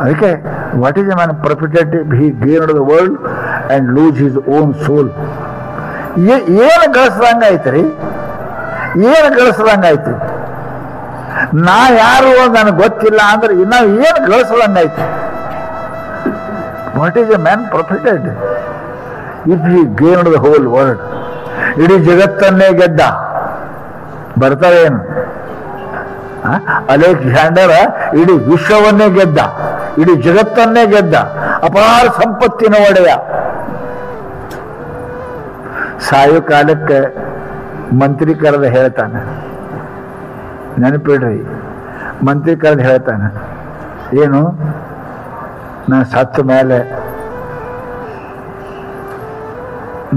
ಅದಕ್ಕೆ what is a man profited he gained the world and lose his own soul. ಏನು ಗಳಿಸ್ದಂಗೆ ರೀ, ಏನು ಗಳಿಸ್ದಂಗಾಯ್ತು? ನಾ ಯಾರು ನನಗೆ ಗೊತ್ತಿಲ್ಲ ಅಂದ್ರೆ ನಾವು ಏನು ಗಳಿಸ್ದಂಗಾಯ್ತು? What is a man profited if he gained the whole world? ಇಡೀ ಜಗತ್ತನ್ನೇ ಗೆದ್ದ. ಬರ್ತಾರೆ ಏನು? ಅಲೆಕ್ಸಾಂಡರ್ ಇಡೀ ವಿಶ್ವವನ್ನೇ ಗೆದ್ದ, ಇಡೀ ಜಗತ್ತನ್ನೇ ಗೆದ್ದ, ಅಪಾರ ಸಂಪತ್ತಿನ ಒಡೆಯ. ಸಾಯೋ ಕಾಲಕ್ಕೆ ಮಂತ್ರಿ ಕರೆದ ಹೇಳ್ತಾನೆ, ನೆನಪಿಡ್ರಿ, ಮಂತ್ರಿ ಕರೆದು ಹೇಳ್ತಾನೆ, ಏನು ನಾನು ಸತ್ತ ಮೇಲೆ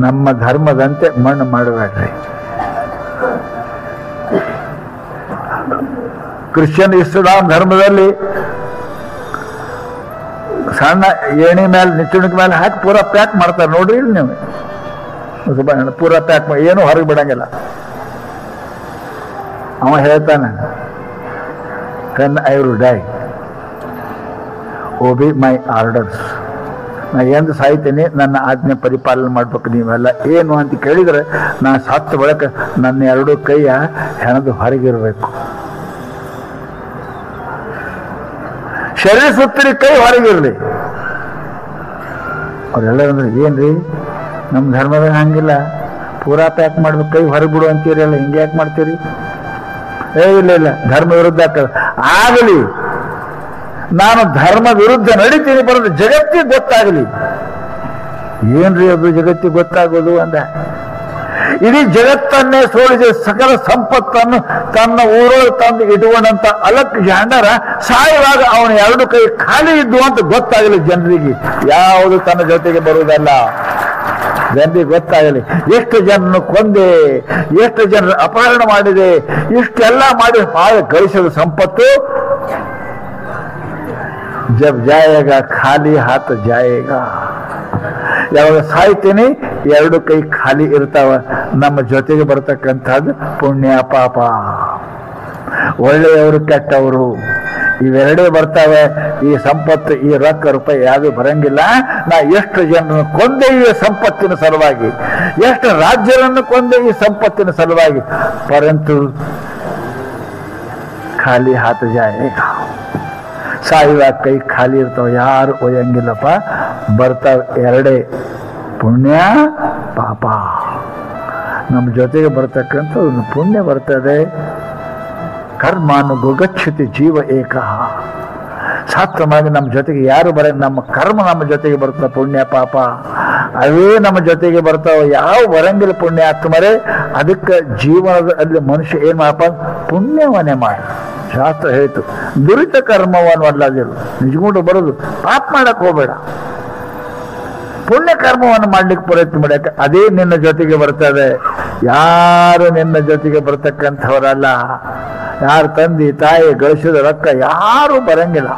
ನಮ್ಮ ಧರ್ಮದಂತೆ ಮಣ್ಣು ಮಾಡಬೇಡ್ರಿ. ಕ್ರಿಶ್ಚಿಯನ್ ಇಸ್ಲಾಂ ಧರ್ಮದಲ್ಲಿ ಸಣ್ಣ ಏಣಿ ಮೇಲೆ ನಿಚ್ಚುಣಿಕೆ ಮೇಲೆ ಹಾಕಿ ಪೂರಾ ಪ್ಯಾಕ್ ಮಾಡ್ತಾರೆ ನೋಡ್ರಿ. ಇಲ್ಲಿ ನೀವು ಪೂರಾ ಪ್ಯಾಕ್ ಏನು ಹೊರಗೆ ಬಿಡಂಗಿಲ್ಲ. ಅವ ಹೇಳ್ತಾನೆ, when I will die, obey my orders. ನಾ ಎಂದು ಸಾಯ್ತೇನೆ, ನನ್ನ ಆಜ್ಞೆ ಪರಿಪಾಲನೆ ಮಾಡ್ಬೇಕು ನೀವೆಲ್ಲ. ಏನು ಅಂತ ಕೇಳಿದರೆ, ನಾ ಸತ್ತ ಬಳಿಕ ನನ್ನ ಎರಡೂ ಕೈಯ ಹೆಣದು ಹೊರಗಿರ್ಬೇಕು, ಶರೀರ ಸುತ್ತಲಿ ಕೈ ಹೊರಗಿರ್ಲಿ. ಅವರೆಲ್ಲರೂ ಅಂದ್ರೆ ಏನ್ರಿ ನಮ್ಮ ಧರ್ಮದಾಗ ಹಂಗಿಲ್ಲ, ಪೂರಾ ಪ್ಯಾಕ್ ಮಾಡ್ಬೇಕು, ಕೈ ಹೊರಗೆ ಬಿಡು ಅಂತೀರಿ ಅಲ್ಲ, ಹಿಂಗೆ ಯಾಕೆ ಮಾಡ್ತೀರಿ? ಇಲ್ಲ ಇಲ್ಲ, ಧರ್ಮ ವಿರುದ್ಧ ಆಗಲಿ, ನಾನು ಧರ್ಮ ವಿರುದ್ಧ ನಡೀತೀನಿ, ಬರೋದು ಜಗತ್ತಿಗೆ ಗೊತ್ತಾಗಲಿ. ಏನ್ರಿ ಅದು ಜಗತ್ತಿಗೆ ಗೊತ್ತಾಗೋದು ಅಂದ? ಇಡೀ ಜಗತ್ತನ್ನೇ ಸೋಲಿಸಿ ಸಕಲ ಸಂಪತ್ತನ್ನು ತನ್ನ ಊರೊಳಗೆ ತಂದು ಇಟ್ಕೊಂಡಂತ ಅಲೆಕ್ಸಾಂಡರ್ ಸಾಯುವಾಗ ಅವನ ಎರಡು ಕೈ ಖಾಲಿ ಇದ್ದು ಅಂತ ಗೊತ್ತಾಗಲಿ ಜನರಿಗೆ. ಯಾವುದು ತನ್ನ ಜೊತೆಗೆ ಬರುವುದಲ್ಲ, ಜನರಿಗೆ ಗೊತ್ತಾಗಲಿ. ಎಷ್ಟು ಜನರನ್ನು ಕೊಂದೆ, ಎಷ್ಟು ಜನರು ಅಪಹರಣ ಮಾಡಿದೆ, ಇಷ್ಟೆಲ್ಲ ಮಾಡಿ ಹಾಗೆ ಗಳಿಸಿದ ಸಂಪತ್ತು ಜಬ್ ಜಾಯೇಗಾ ಖಾಲಿ ಹಾತ್ ಜಾಯೇಗಾ. ಯಾವಾಗ ಸಾಯ್ತೀನಿ ಎರಡು ಕೈ ಖಾಲಿ ಇರ್ತಾವ, ನಮ್ಮ ಜೊತೆಗೆ ಬರ್ತಕ್ಕಂಥದ್ದು ಪುಣ್ಯ ಪಾಪ, ಒಳ್ಳೆಯವರು ಕೆಟ್ಟವರು ಇವೆರಡೇ ಬರ್ತಾವೆ. ಈ ಸಂಪತ್ತು, ಈ ರೊಕ್ಕ ರೂಪಾಯಿ ಯಾವುದು ಬರಂಗಿಲ್ಲ. ನಾ ಎಷ್ಟು ಜನರನ್ನು ಕೊಂದೆ ಈ ಸಂಪತ್ತಿನ ಸಲುವಾಗಿ, ಎಷ್ಟು ರಾಜ್ಯರನ್ನು ಕೊಂದೆ ಈ ಸಂಪತ್ತಿನ ಸಲುವಾಗಿ, ಪರಂತು ಖಾಲಿ ಹಾತ್ ಜಾಯೇಗ. ಸಾಯುವಾಗ ಕೈ ಖಾಲಿ ಇರ್ತಾವ, ಯಾರು ಒಯ್ಯಂಗಿಲ್ಲಪ್ಪ. ಬರ್ತಾವ ಎರಡೇ, ಪುಣ್ಯ ಪಾಪ. ನಮ್ಮ ಜೊತೆಗೆ ಬರ್ತಕ್ಕಂಥ ಒಂದು ಪುಣ್ಯ ಬರ್ತದೆ. ಕರ್ಮಾನು ಗುಗಚ್ಛತಿ ಜೀವ ಏಕ. ಸತ್ತ ಮಾಡಿ ನಮ್ಮ ಜೊತೆಗೆ ಯಾರು ಬರ, ನಮ್ಮ ಕರ್ಮ ನಮ್ಮ ಜೊತೆಗೆ ಬರ್ತದೆ, ಪುಣ್ಯ ಪಾಪ ಅವೇ ನಮ್ಮ ಜೊತೆಗೆ ಬರ್ತಾವ. ಯಾವ ಬರಂಗಿಲ್ಲ ಪುಣ್ಯಾತ್ಮರೇ. ಅದಕ್ಕೆ ಜೀವನದಲ್ಲಿ ಮನುಷ್ಯ ಏನ್ ಮಾಡಪ್ಪ, ಪುಣ್ಯವನ್ನೇ ಮಾಡಿ. ಶಾಸ್ತ್ರ ಹೇಳ್ತು, ದುರಿತ ಕರ್ಮವನ್ನು ಅಲ್ಲದಿರು, ನಿಜಗೊಂಡು ಬರೋದು, ಪಾಪ ಮಾಡಕ್ ಹೋಗ್ಬೇಡ, ಪುಣ್ಯ ಕರ್ಮವನ್ನು ಮಾಡ್ಲಿಕ್ಕೆ ಪ್ರಯತ್ನ ಮಾಡಕ್ಕೆ. ಅದೇ ನಿನ್ನ ಜೊತೆಗೆ ಬರ್ತದೆ. ಯಾರು ನಿನ್ನ ಜೊತೆಗೆ ಬರ್ತಕ್ಕಂಥವರಲ್ಲ. ಯಾರು ತಂದೆ ತಾಯಿ ಗಳಿಸಿದ ರೊಕ್ಕ ಯಾರು ಬರಂಗಿಲ್ಲ,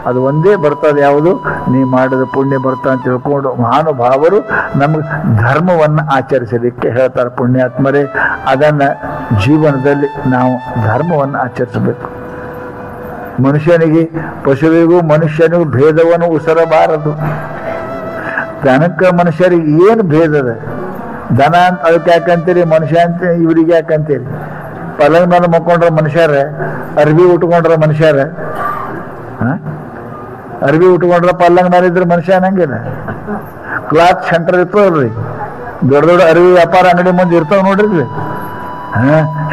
ಅದು ಒಂದೇ ಬರ್ತದೆ. ಯಾವುದು? ನೀ ಮಾಡಿದ ಪುಣ್ಯ ಬರ್ತಾ ಅಂತ ತಿಳ್ಕೊಂಡು ಮಹಾನುಭಾವರು ನಮ್ಗೆ ಧರ್ಮವನ್ನು ಆಚರಿಸಲಿಕ್ಕೆ ಹೇಳ್ತಾರೆ. ಪುಣ್ಯಾತ್ಮರೇ, ಅದನ್ನ ಜೀವನದಲ್ಲಿ ನಾವು ಧರ್ಮವನ್ನು ಆಚರಿಸಬೇಕು. ಮನುಷ್ಯನಿಗೆ, ಪಶುವಿಗೂ ಮನುಷ್ಯನಿಗೂ ಭೇದವನ್ನು ಉಸರಬಾರದು. ದನಕ್ಕೆ ಮನುಷ್ಯರಿಗೆ ಏನು ಭೇದದ? ದನ ಅಂತ ಅದಕ್ಕೆ ಯಾಕಂತೀರಿ, ಮನುಷ್ಯ ಅಂತ ಇವ್ರಿಗೆ ಯಾಕಂತೀರಿ? ಪಲಂಗ ಮೇಲೆ ಮಕ್ಕೊಂಡ್ರ ಮನುಷ್ಯರ, ಅರ್ಬಿ ಉಟ್ಕೊಂಡ್ರ ಮನುಷ್ಯರ, ಅರ್ಬಿ ಉಟ್ಕೊಂಡ್ರ ಪಲ್ಲಂಗ ಮೇಲೆ ಇದ್ರೆ ಮನುಷ್ಯ ಅನ್ನಂಗಿಲ್ಲ. ಕ್ಲಾತ್ ಸೆಂಟರ್ ಇರ್ತದಲ್ರಿ, ದೊಡ್ಡ ದೊಡ್ಡ ಅರ್ವಿ ವ್ಯಾಪಾರ ಅಂಗಡಿ ಮುಂದೆ ಇರ್ತಾವ ನೋಡ್ರಿ.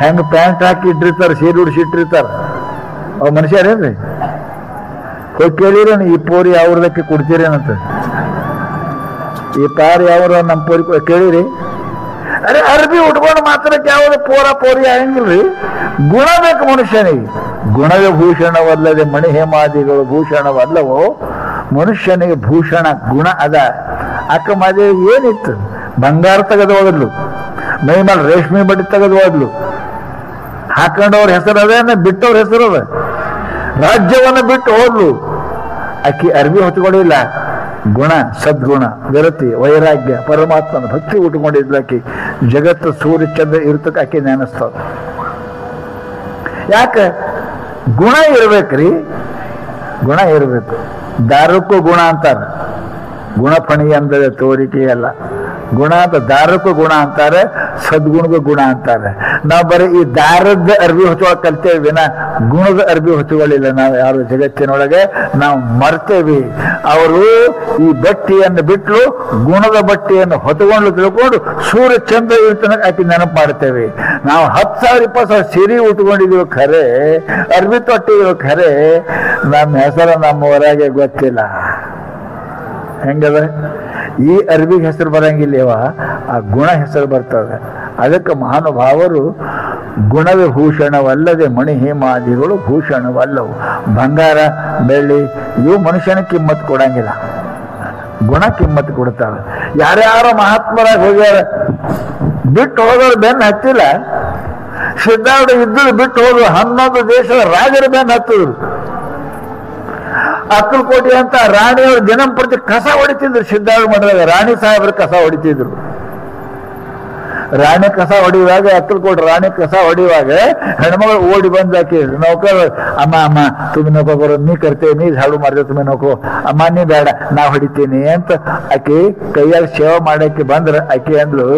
ಹೆಂಗ ಪ್ಯಾಂಟ್ ಹಾಕಿ ಇಟ್ಟಿರ್ತಾರ, ಸೀರೆ ಉಡಿಸಿ ಇಟ್ಟಿರ್ತಾರ, ಅವ್ ಮನುಷ್ಯರೇನ್ರಿ? ಹೋಗಿ ಕೇಳಿರೇನು, ಈ ಪೋರಿ ಯಾವ್ದಕ್ಕೆ ಕೊಡ್ತೀರೇನಂತ, ಈ ಪಾರ್ ಯಾವ ನಮ್ಮ ಪೋರಿ ಕೇಳಿರಿ? ಅರೆ ಅರ್ಬಿ ಉಟ್ಕೊಂಡು ಮಾತ್ರಕ್ಕೆ ಯಾವುದು ಪೋರ ಪೋರಿ ಆಗಂಗಿಲ್ರಿ. ಗುಣ ಬೇಕು ಮನುಷ್ಯನಿಗೆ. ಗುಣವೇ ಭೂಷಣವಲ್ಲದೆ ಮಣಿ ಹೇಮಾದಿಗಳು ಭೂಷಣವಲ್ಲವೋ. ಮನುಷ್ಯನಿಗೆ ಭೂಷಣ ಗುಣ ಅದ. ಅಕ್ಕ ಮದುವೆ ಏನಿತ್ತು? ಬಂಗಾರ ತೆಗೆದು ಹೋದ್ಲು, ಮೈ ಮೇಲೆ ರೇಷ್ಮೆ ಬಡ್ಡಿ ತೆಗೆದು ಹೋದ್ಲು, ಹಾಕೊಂಡವ್ರ ಹೆಸರು ಅದೇನ, ಬಿಟ್ಟವ್ರ ಹೆಸರು ಅದ. ರಾಜ್ಯವನ್ನು ಬಿಟ್ಟು ಹೋದ್ಲು. ಅಕ್ಕಿ ಅರ್ಬಿ ಹೊತ್ಕೊಂಡಿಲ್ಲ, ಗುಣ, ಸದ್ಗುಣ, ವಿರತಿ, ವೈರಾಗ್ಯ, ಪರಮಾತ್ಮನ ಭಕ್ತಿ ಉಟ್ಕೊಂಡಿದ್ಲಕ್ಕಿ. ಜಗತ್ತು ಸೂರ್ಯ ಚಂದ್ರ ಇರ್ತಕ್ಕ ಆಕೆ ನೆನೆಸ್ತದ. ಯಾಕೆ? ಗುಣ ಇರ್ಬೇಕ್ರಿ, ಗುಣ ಇರಬೇಕು. ದಾರಕ್ಕೂ ಗುಣ ಅಂತಾರೆ. ಗುಣಫಣಿ ಅಂದರೆ ತೋರಿಕೆ ಅಲ್ಲ. ಗುಣ ಅಂತ ದಾರಕ್ಕೂ ಗುಣ ಅಂತಾರೆ, ಸದ್ಗುಣಗೂ ಗುಣ ಅಂತಾರೆ. ನಾವು ಬರೀ ಈ ದಾರದ ಅರ್ಬಿ ಹೊಚ್ಕೊಳಕ್ ಕಲ್ತೇವೆ ವಿನ ಗುಣದ ಅರ್ಬಿ ಹೊಚ್ಕೊಳ್ಳಿಲ್ಲ ನಾವು ಯಾರು ಜಗತ್ತಿನೊಳಗೆ. ನಾವು ಮರ್ತೇವಿ. ಅವರು ಈ ಬಟ್ಟೆಯನ್ನು ಬಿಟ್ಟು ಗುಣದ ಬಟ್ಟೆಯನ್ನು ಹೊತ್ಕೊಂಡು ತಿಳ್ಕೊಂಡು ಸೂರ್ಯ ಚಂದ್ರ ಇರ್ತನ ಆಕಿ ನೆನಪು ಮಾಡ್ತೇವೆ. ನಾವು 10,000 20,000 ಸೀರೆ ಉಟ್ಕೊಂಡಿದೀವಿ ಖರೆ, ಅರ್ಬಿ ತೊಟ್ಟಿದೀವಿ ಖರೆ, ನಮ್ಮ ಹೆಸರು ನಮ್ಮ ಹೊರಗೆ ಗೊತ್ತಿಲ್ಲ. ಹೆಂಗದ? ಈ ಅರ್ಬಿಗೆ ಹೆಸರು ಬರಂಗಿಲ್ಲವ, ಆ ಗುಣ ಹೆಸರು ಬರ್ತದೆ. ಅದಕ್ಕೆ ಮಹಾನುಭಾವರು ಗುಣವಿಭೂಷಣವಲ್ಲದೆ ಮಣಿ ಹೇಮಾದಿಗಳು ಭೂಷಣವಲ್ಲವು. ಬಂಗಾರ ಬೆಳ್ಳಿ ಇವು ಮನುಷ್ಯನ ಕಿಮ್ಮತ್ತು ಕೊಡಂಗಿಲ್ಲ, ಗುಣ ಕಿಮ್ಮತ್ತು ಕೊಡ್ತಾವೆ. ಯಾರ್ಯಾರೋ ಮಹಾತ್ಮರಾಗಿ ಹೋಗ್ಯಾರ, ಬಿಟ್ಟು ಹೋಗೋರು ಬೆನ್ನು ಹತ್ತಿಲ್ಲ. ಸಿದ್ಧಾರ್ಥ ಇದ್ದರು ಬಿಟ್ಟು ಹೋದ್ರು 11 ದೇಶದ ರಾಜರ ಬೆನ್ನು ಹತ್ತಿದ್ರು. ಅಕ್ಕಲಕೋಟೆ ಅಂತ ರಾಣಿಯವರು ದಿನಂಪ್ರತಿ ಕಸ ಹೊಡಿತಿದ್ರು. ಸಿದ್ಧಾರ್ಥ ಮಠದಾಗ ರಾಣಿ ಸಾಹೇಬರು ಕಸ ಹೊಡಿತಿದ್ರು. ರಾಣಿ ಕಸ ಹೊಡೆಯುವಾಗ, ಅಕ್ಕಲಕೋಟೆ ರಾಣಿ ಕಸ ಹೊಡೆಯುವಾಗ ಹೆಣ್ಮಗಳು ಓಡಿ ಬಂದಾಕಿ ನೌಕರ್, ಅಮ್ಮ ಅಮ್ಮ ತುಮಿ ನೋಕೋ ಬರೋ, ನೀ ಕರ್ತೇವೆ, ನೀ ಝಾಡು ಮಾಡಿದೆ, ತುಮಿ ನೋಕೋ ಅಮ್ಮ, ನೀ ಬೇಡ ನಾ ಹೊಡಿತೀನಿ ಅಂತ ಆಕೆ ಕೈಯಾಗ ಸೇವೆ ಮಾಡಕ್ಕೆ ಬಂದ್ರ ಆಕೆ ಅಂದ್ಲು,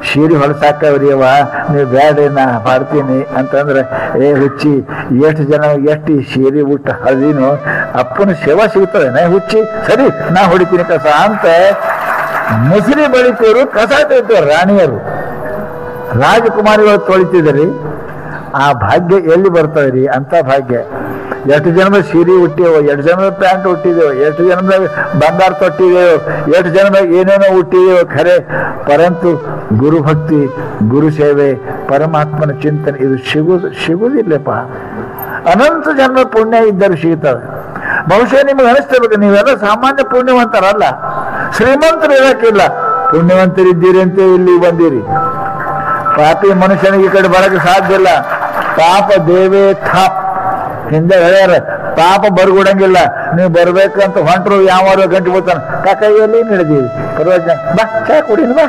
ಸೀರೆ ಹೊಲಸಾಕವ್ರಿಯವ, ನೀವು ಬೇಡ ನಾ ಮಾಡ್ತೀನಿ ಅಂತಂದ್ರೆ, ಏ ಹುಚ್ಚಿ, ಎಷ್ಟು ಜನ ಎಷ್ಟು ಸೀರೆ ಊಟ ಹಳದಿನೋ ಅಪ್ಪನ ಸೇವಾ ಸಿಗ್ತದೆ ನಾ ಹುಚ್ಚಿ, ಸರಿ ನಾ ಹೊಡಿತೀನಿ ಕಸ ಅಂತ ಮುಸುರಿ ಬಳಿತವರು ಕಸ ತೆಗಿತವ್ರು. ರಾಣಿಯರು ರಾಜಕುಮಾರಿಗಳು ತೊಳಿತಿದ್ರಿ. ಆ ಭಾಗ್ಯ ಎಲ್ಲಿ ಬರ್ತದ್ರಿ? ಅಂತ ಭಾಗ್ಯ. ಎಷ್ಟು ಜನದ ಸೀರೆ ಹುಟ್ಟಿದೆವು, ಎಷ್ಟು ಜನದ ಪ್ಯಾಂಟ್ ಹುಟ್ಟಿದೆವು, ಎಷ್ಟು ಜನದ ಬಂಗಾರ ತೊಟ್ಟಿದೆವು, ಎಷ್ಟು ಜನದ ಏನೇನೋ ಹುಟ್ಟಿದೆವು ಖರೆ. ಪರಂತು ಗುರುಭಕ್ತಿ, ಗುರು ಸೇವೆ, ಪರಮಾತ್ಮನ ಚಿಂತನೆ ಇದು ಸಿಗುವುದಿಲ್ಲಪ್ಪ. ಅನಂತ ಜನರ ಪುಣ್ಯ ಇದ್ದರೂ ಸಿಗ್ತದೆ. ಬಹುಶಃ ನಿಮಗೆ ಅನಿಸ್ತಿರ್ಬೇಕು, ನೀವೆಲ್ಲ ಸಾಮಾನ್ಯ ಪುಣ್ಯವಂತರಲ್ಲ, ಶ್ರೀಮಂತರು ಇರಕ್ಕಿಲ್ಲ, ಪುಣ್ಯವಂತರಿದ್ದೀರಿ ಅಂತ ಇಲ್ಲಿ ಬಂದಿರಿ. ಪಾಪಿ ಮನುಷ್ಯನಿಗೆ ಈ ಕಡೆ ಬರಕ್ಕೆ ಸಾಧ್ಯ ಇಲ್ಲ. ಪಾಪ ದೇವೇ ಥಾಪ್ ಹಿಂದೆ ಹೇಳ್ಯಾರ, ಪಾಪ ಬರ್ಗುಡಂಗಿಲ್ಲ. ನೀವು ಬರ್ಬೇಕಂತ ಹೊಂಟರು ಯಾವಾರು ಗಂಟೆ ಬರ್ತಾನೆ, ಕಾಕೈಯಲ್ಲಿ ನಡೆದೀವಿ ಪರವಾಗಿ ಬಾ ಚಾ ಕುಡಿನ ಬಾ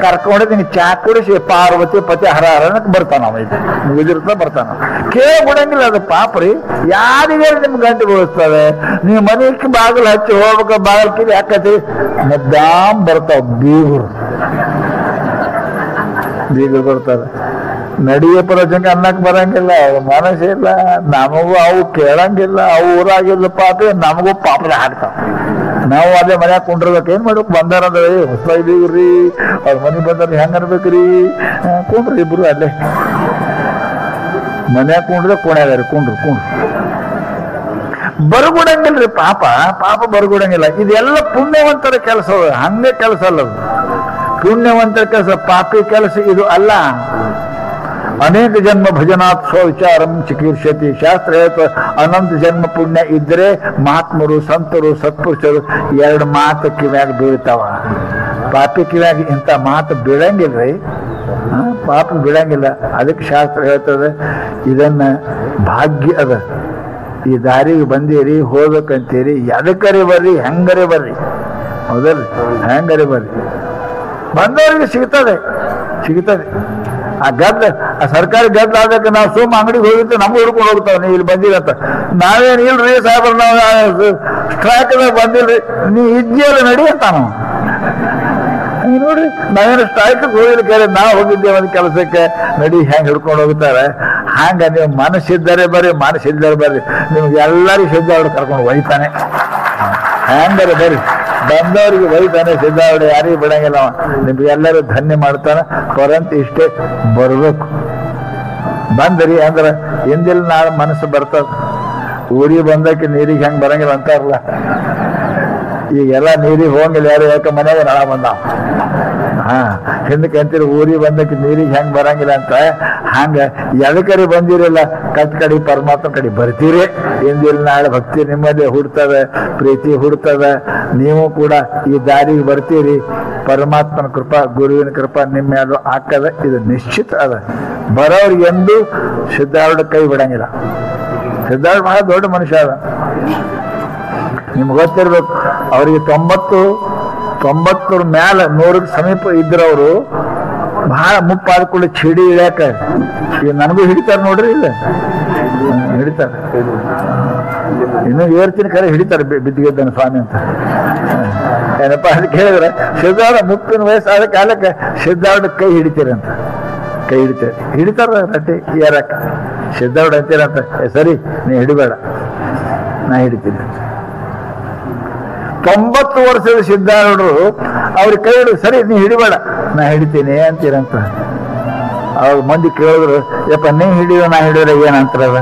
ಕರ್ಕೊಂಡಿದ್ದೀನಿ, ಚಾ ಕುಡಿಸಿ ಪಾರ್ವತಿ ಪತಿ ಹರ ಹರನಕ್ಕೆ ಬರ್ತಾನ. ಮುಗಿದಿರ್ತ ಬರ್ತಾನ, ಕೇಳ್ಬಿಡಂಗಿಲ್ಲ. ಅದು ಪಾಪ ರೀ. ಯಾರಿಗೆ ನಿಮ್ಗೆ ಗಂಟೆ ಬೋಳಿಸ್ತದೆ? ನೀವು ಮನೆಗೆ ಬಾಗಿಲು ಹಚ್ಚಿ ಹೋಗ್ಬೇಕು, ಬಾಗಿಲು ಕಿವಿ ಹಾಕತಿ ಮದ್ದಾಮ್ ಬರ್ತಾವ ಬೀಗರು ಬರ್ತಾರೆ. ನಡಿಯ ಪ್ರಸಂಗ ಅನ್ನಕ್ ಬರಂಗಿಲ್ಲ, ಮನಸ್ಸಿಲ್ಲ, ನಮಗೂ ಅವು ಕೇಳಂಗಿಲ್ಲ. ಅವು ಊರಾಗಿಲ್ಲ ಪಾಪಿ, ನಮಗೂ ಪಾಪದ ಹಾಡ್ತಾವ. ನಾವು ಅದೇ ಮನ್ಯಾಗ ಕುಂಡ್ರಬೇಕು. ಏನ್ ಮಾಡ್ಬೇಕು? ಬಂದಾರಂದ್ರೆ ಹೊಸದಾಗಿ ಬೀಗ್ರಿ, ಅವ್ರ ಮನೆ ಬಂದ್ರೆ ಹೆಂಗ ಅನ್ಬೇಕ್ರಿ? ಕುಂಡ್ರಿ ಇಬ್ರು ಅಲ್ಲೇ ಮನ್ಯಾಗ ಕುಂಡ್ರೆ ಕುಣ್ಯಾಗಾರಿ ಕುಂಡ್ರು ಬರ್ಗುಡಂಗಿಲ್ರಿ. ಪಾಪ ಬರ್ಗುಡಂಗಿಲ್ಲ. ಇದೆಲ್ಲ ಪುಣ್ಯವಂತರ ಕೆಲಸ, ಹಂಗೆ ಕೆಲಸ ಅಲ್ಲ. ಪುಣ್ಯವಂತರ ಕೆಲಸ, ಪಾಪಿ ಕೆಲಸ ಇದು ಅಲ್ಲ. ಅನೇಕ ಜನ್ಮ ಭಜನಾತ್ ಸ್ವವಿಚಾರಂ ಚಿಕೀರ್ಷತಿ. ಶಾಸ್ತ್ರ ಹೇಳ್ತ ಅನಂತ ಜನ್ಮ ಪುಣ್ಯ ಇದ್ರೆ ಮಹಾತ್ಮರು, ಸಂತರು, ಸತ್ಪುರುಷರು 2 ಮಾತು ಕಿವ್ಯಾಗ ಬೀಳ್ತಾವ. ಪಾಪಿ ಕಿವ್ಯಾಗ ಇಂಥ ಮಾತು ಬೀಳಂಗಿಲ್ರಿ. ಪಾಪ ಬೀಳಂಗಿಲ್ಲ. ಅದಕ್ಕೆ ಶಾಸ್ತ್ರ ಹೇಳ್ತದೆ, ಇದನ್ನ ಭಾಗ್ಯ ಅದ. ಈ ದಾರಿಗೆ ಬಂದಿರಿ, ಹೋಗ್ಬೇಕಂತೀರಿ, ಎದಕ್ಕರೆ ಬರ್ರಿ, ಹೆಂಗರೆ ಬರ್ರಿ, ಹೌದಲ್ರಿ? ಹೆಂಗರೆ ಬರ್ರಿ, ಬಂದವರಿಗೆ ಸಿಗ್ತದೆ. ಆ ಗದ್ದ, ಆ ಸರ್ಕಾರಿ ಗದ್ದ ಆದಕ್ಕೆ ನಾವು ಸುಮ್ಮ ಅಂಗಡಿಗೆ ಹೋಗಿರ್ತೀವಿ, ನಮ್ಗೆ ಹುಡ್ಕೊಂಡು ಹೋಗ್ತಾವ. ನೀವು ಇಲ್ಲಿ ಬಂದಿರತ್ತ, ನಾವೇನು ಇಲ್ರಿ ಸಾಹೇಬ್ರ, ನಾವು ಸ್ಟ್ರೈಕ್ದಾಗ ಬಂದಿಲ್ರಿ, ನೀ ಇದ್ದೀಯಲ್ಲ ನಡಿ ಅಂತ ನಾವು ನೋಡ್ರಿ. ನಾವೇನು ಸ್ಟ್ರೈಕ್ಗೆ ಹೋಗಿಲ್ಲ, ಕೇಳಿ ನಾವು ಹೋಗಿದ್ದೇವೆ ಒಂದು ಕೆಲಸಕ್ಕೆ, ನಡಿ ಹೆಂಗೆ ಹಿಡ್ಕೊಂಡು ಹೋಗ್ತಾರೆ. ಹಂಗ ನೀವು ಮನಸ್ಸಿದ್ದಾರೆ ಬರ್ರಿ, ನಿಮ್ಗೆ ಎಲ್ಲರಿಗೂ ಸಿದ್ಧಾವಡೆ ಕರ್ಕೊಂಡು ಒಯ್ತಾನೆ. ಹೆಂಗಾರೆ ಬರ್ರಿ, ಬಂದವರಿಗೆ ಒಯ್ತಾನೆ ಸಿದ್ಧಾವಡೆ, ಯಾರಿಗೂ ಬಿಡಂಗಿಲ್ಲ. ನಿಮ್ಗೆ ಎಲ್ಲರೂ ಧನ್ಯ ಮಾಡ್ತಾನೆ. ಪರಂತ ಇಷ್ಟೇ ಬರ್ಬೇಕು. ಬಂದ್ರಿ ಅಂದ್ರೆ ಹಿಂದಿಲ್ ನಾಳೆ ಮನಸ್ಸು ಬರ್ತದ. ಊರಿಗೆ ಬಂದಕ್ಕೆ ನೀರಿಗೆ ಹೆಂಗೆ ಬರಂಗಿಲ್ಲ ಅಂತಾರಲ್ಲ, ಈಗೆಲ್ಲ ನೀರಿಗೆ ಹೋಗಂಗಿಲ್ಲ ಯಾರು, ಯಾಕೆ ಮನೆಯಾಗ ನಾಳ ಬಂದ. ಹಿಂದಕ್ಕೆ ಅಂತೀರಿ ಊರಿಗೆ ಬಂದಕ್ಕೆ ನೀರಿಗೆ ಹೆಂಗೆ ಬರಂಗಿಲ್ಲ ಅಂತ. ಹಂಗ ಎದಕರಿ ಬಂದಿರಲ್ಲ, ಕಡೆ ಪರಮಾತ್ಮ ಕಡೆ ಬರ್ತೀರಿ. ಹಿಂದಿಲ್ ನಾಳೆ ಭಕ್ತಿ ನಿಮ್ಮದೇ ಹುಡ್ತದೆ, ಪ್ರೀತಿ ಹುಡ್ತದೆ. ನೀವು ಕೂಡ ಈ ದಾರಿಗೆ ಬರ್ತೀರಿ. ಪರಮಾತ್ಮನ ಕೃಪಾ, ಗುರುವಿನ ಕೃಪಾ ನಿಮ್ಮ ಮೇಲೂ ಹಾಕದ, ಇದು ನಿಶ್ಚಿತ ಅದ. ಬರೋರಿಗೆ ಎಂದು ಸಿದ್ಧಾರೂಢ ಕೈ ಬಿಡಂಗಿಲ್ಲ. ಸಿದ್ಧಾರೂಢ ಬಹಳ ದೊಡ್ಡ ಮನುಷ್ಯ ಅದ, ನಿಮ್ಗೆ ಗೊತ್ತಿರ್ಬೇಕು. ಅವರಿಗೆ 90 ಮ್ಯಾಲ 100ಕ್ಕೆ ಸಮೀಪ ಇದ್ರವರು ಬಹಳ ಮುಪ್ಪಾದ್ಕೊಳ್ಳಿ ಚಿಡಿ ಇಳ್ಯಾಕ. ಈಗ ನನಗೂ ಹಿಡಿತಾರ ನೋಡ್ರಿ. ಇಲ್ಲ ಹಿಡಿತಾರೆ. ಇನ್ನು ಏರ್ತಿನ ಕರೆ ಹಿಡಿತಾರೆ ಬಿದ್ದಿಗೆದ್ದಾನೆ ಸ್ವಾಮಿ ಅಂತ. ಏನಪ್ಪ ಅಂತ ಕೇಳಿದ್ರೆ ಸಿದ್ಧಾರ್ಥ ಮುಪ್ಪಿನ ವಯಸ್ಸಾದ ಕಾಲಕ್ಕೆ ಸಿದ್ಧಾರ್ಥ ಕೈ ಹಿಡಿತೀರಂತ. ಕೈ ಹಿಡಿತಾರ ರಟ್ಟಿ ಏರಕ್ಕ. ಸಿದ್ಧಾರ್ಥ ಅಂತೀರಂತ, ಸರಿ ನೀ ಹಿಡಿಬೇಡ, ನಾ ಹಿಡಿತೀನಿ. 90 ವರ್ಷದ ಸಿದ್ಧಾರೂಢರು ಅವ್ರಿಗೆ ಕೈ ಹಿಡಿದು, ಸರಿ ನೀ ಹಿಡಿಬೇಡ, ನಾ ಹಿಡಿತೀನಿ ಅಂತೀರಂತ. ಅವಾಗ ಮಂದಿ ಕೇಳಿದ್ರು, ಯಪ್ಪ ನೀ ಹಿಡಿಯೋ ನಾ ಹಿಡಿದ್ರೆ ಏನಂತಾರದ?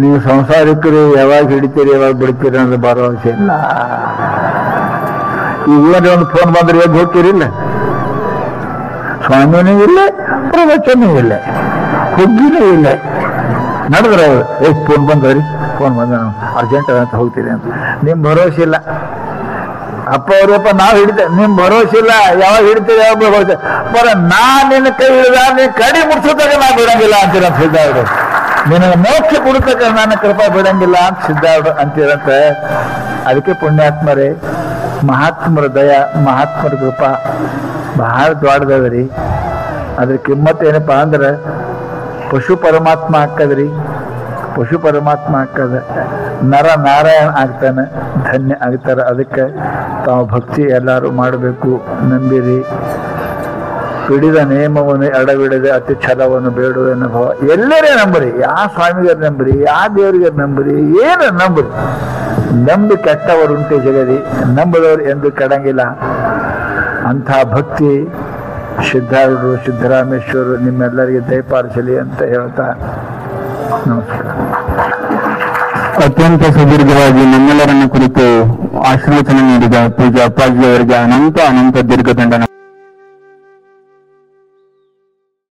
ನೀವು ಸಂಸಾರಿಕರು ಯಾವಾಗ ಹಿಡಿತೀರಿ ಯಾವಾಗ ಬಿಡ್ತೀರಿ ಅನ್ನೋದು ಭರವಸೆ ಇಲ್ಲ. ಈಗ ಏನೇ ಒಂದು ಫೋನ್ ಬಂದ್ರೆ ಹೇಗೆ ಹೋಗ್ತೀರಿಲ್ಲ? ಸ್ವಾಮಿನೂ ಇಲ್ಲ, ಪ್ರವಚನೂ ಇಲ್ಲ, ಹುಗ್ಗಿನೂ ಇಲ್ಲ. ನಡೆದ್ರೆ ಅವ್ರು ಫೋನ್ ಬಂದವ್ರಿ, ಫೋನ್ ಬಂದ ಅರ್ಜೆಂಟ್ ಅಂತ ಹೋಗ್ತೀರಿ ಅಂತ. ನಿಮ್ ಭರವಸೆ ಇಲ್ಲ. ಅಪ್ಪ ಅವ್ರಪ್ಪ ನಾವು ಹಿಡಿತೇವೆ, ನಿಮ್ ಭರವಸೆ ಇಲ್ಲ. ಯಾವಾಗ ಹಿಡಿತೇವೆ ಯಾವಾಗ ಭರವಸೆ ಬರ. ನಾ ನಿನ್ನ ಕೈ ಹಿಡಿದ ನೀ ಕಡಿ ಮುಡ್ಸೋದಾಗ ನಾ ಬಿಡಂಗಿಲ್ಲ ಅಂತೀರ ಸಿದ್ಧಾರ್ಥ. ನಿನಗೆ ಮೋಕ್ಷ ಕೊಡ್ತಕ್ಕ ನನ್ನ ಕೃಪಾ ಬಿಡಂಗಿಲ್ಲ ಅಂತ ಸಿದ್ಧಾರ್ಥ ಅಂತೀರಂತ. ಅದಕ್ಕೆ ಪುಣ್ಯಾತ್ಮರೇ, ಮಹಾತ್ಮರ ದಯ, ಮಹಾತ್ಮರ ಕೃಪಾ ಬಹಳ ದೊಡ್ಡದದ್ರಿ. ಅದ್ರ ಕಿಮ್ಮತ್ ಏನಪ್ಪ ಅಂದ್ರೆ ಪಶು ಪರಮಾತ್ಮ ಹಾಕದ್ರಿ. ಪಶು ಪರಮಾತ್ಮ ಹಾಕದ ನರ ನಾರಾಯಣ ಆಗ್ತಾನೆ, ಧನ್ಯ ಆಗ್ತಾರ. ಅದಕ್ಕೆ ತಾವು ಭಕ್ತಿ ಎಲ್ಲರೂ ಮಾಡಬೇಕು. ನಂಬಿರಿ. ಹಿಡಿದ ನೇಮವನ್ನು ಎಡಬಿಡದೆ ಅತಿ ಛಲವನ್ನು ಬೇಡುವ ಭಾವ. ಎಲ್ಲರೇ ನಂಬರಿ, ಯಾವ ಸ್ವಾಮಿಗಾರ ನಂಬರಿ, ಯಾವ ದೇವರಿಗೆ ನಂಬರಿ, ಏನು ನಂಬರಿ. ನಂಬಿ ಕೆಟ್ಟವರುಂಟೆ ಜಗದಿ, ನಂಬದವರು ಎಂದು ಕೆಡಂಗಿಲ್ಲ. ಅಂಥ ಭಕ್ತಿ ಸಿದ್ಧಾರೂಢರು, ಸಿದ್ದರಾಮೇಶ್ವರರು ನಿಮ್ಮೆಲ್ಲರಿಗೆ ದಯಪಾಲಿಸಲಿ ಅಂತ ಹೇಳ್ತಾ ನಮಸ್ಕಾರ. ಅತ್ಯಂತ ಸುದೀರ್ಘವಾಗಿ ನಮ್ಮೆಲ್ಲರನ್ನು ಕುರಿತು ಆಶೀರ್ವಚನ ನೀಡಿದ ಪೂಜಾ ಅಪ್ಪಾಜಿಯವರಿಗೆ ಅನಂತ ದೀರ್ಘದಂಡನ.